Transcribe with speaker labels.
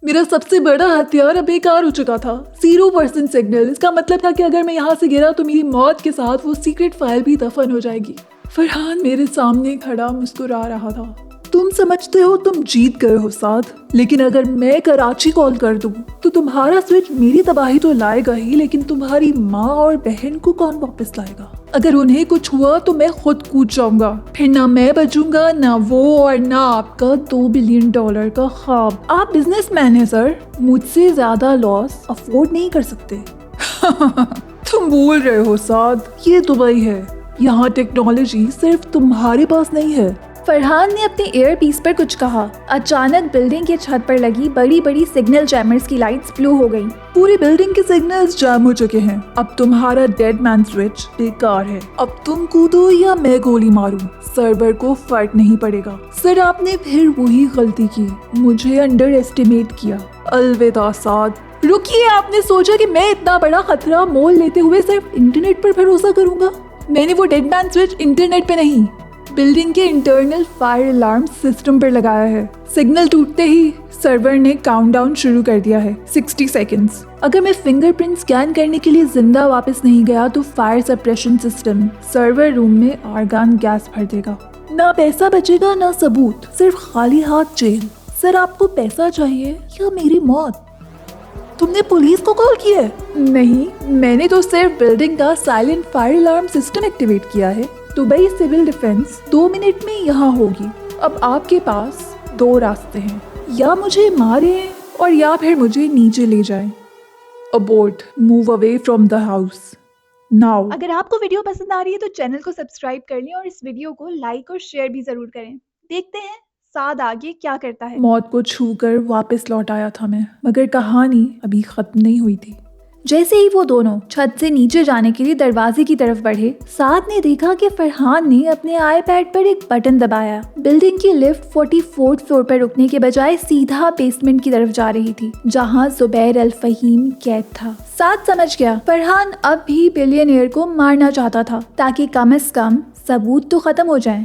Speaker 1: मेरा सबसे बड़ा हथियार अब बेकार हो चुका था। 0% सिग्नल। इसका मतलब था कि अगर मैं यहाँ से गिरा तो मेरी मौत के साथ वो सीक्रेट फाइल भी दफन हो जाएगी। फरहान मेरे सामने खड़ा मुस्कुरा रहा था। तुम समझते हो तुम जीत गए हो साद, लेकिन अगर मैं कराची कॉल कर दूं तो तुम्हारा स्विच मेरी तबाही तो लाएगा ही, लेकिन तुम्हारी माँ और बहन को कौन वापस लाएगा? अगर उन्हें कुछ हुआ तो मैं खुद कूद जाऊंगा, फिर ना मैं बचूंगा ना वो और ना आपका $2 बिलियन का ख्वाब। आप बिजनेसमैन हैं सर, मुझसे ज्यादा लॉस अफोर्ड नहीं कर सकते। तुम भूल रहे हो साद, ये दुबई है। यहाँ टेक्नोलॉजी सिर्फ तुम्हारे पास नहीं है।
Speaker 2: फरहान ने अपने एयरपीस पर कुछ कहा। अचानक बिल्डिंग के छत पर लगी बड़ी बड़ी सिग्नल जैमर्स की लाइट्स ब्लू हो गईं।
Speaker 1: पूरी बिल्डिंग के सिग्नल्स जैम हो चुके हैं। अब तुम्हारा डेड मैन स्विच बेकार है। अब तुम कूदो या मैं गोली मारूं, सर्वर को फर्क नहीं पड़ेगा। सर आपने फिर वही गलती की, मुझे अंडर एस्टिमेट किया। अलविदा साद। रुकिए, आपने सोचा कि मैं इतना बड़ा खतरा मोल लेते हुए सिर्फ इंटरनेट पर भरोसा करूंगा? मैंने वो डेड मैन स्विच इंटरनेट पे नहीं, बिल्डिंग के इंटरनल फायर अलार्म सिस्टम पर लगाया है। सिग्नल टूटते ही सर्वर ने काउंटडाउन शुरू कर दिया है। 60 सेकंड्स। अगर मैं फिंगरप्रिंट स्कैन करने के लिए जिंदा वापस नहीं गया तो fire suppression system server room में आर्गन गैस भर देगा। ना पैसा बचेगा ना सबूत, सिर्फ खाली हाथ जेल। सर आपको पैसा चाहिए या मेरी मौत? तुमने पुलिस को कॉल किया है? नहीं, मैंने तो सिर्फ बिल्डिंग का silent fire alarm system activate किया है। दुबई सिविल डिफेंस 2 मिनट में यहाँ होगी। अब आपके पास 2 रास्ते हैं, या मुझे मारें और या फिर मुझे नीचे ले जाएं। Abort, move away from the house now.
Speaker 2: अगर आपको वीडियो पसंद आ रही है तो चैनल को सब्सक्राइब कर लें और इस वीडियो को लाइक और शेयर भी जरूर करें। देखते हैं साद आगे क्या करता है।
Speaker 1: मौत को छूकर वापस लौट आया था मैं, मगर कहानी अभी खत्म नहीं हुई थी।
Speaker 2: जैसे ही वो दोनों छत से नीचे जाने के लिए दरवाजे की तरफ बढ़े, साद ने देखा कि फरहान ने अपने आईपैड पर एक बटन दबाया। बिल्डिंग की लिफ्ट 44th फ्लोर पर रुकने के बजाय सीधा बेसमेंट की तरफ जा रही थी, जहां जुबैर अल फहीम कैद था। साद समझ गया फरहान अब भी बिलियनियर को मारना चाहता था, ताकि कम से कम सबूत तो खत्म हो जाए।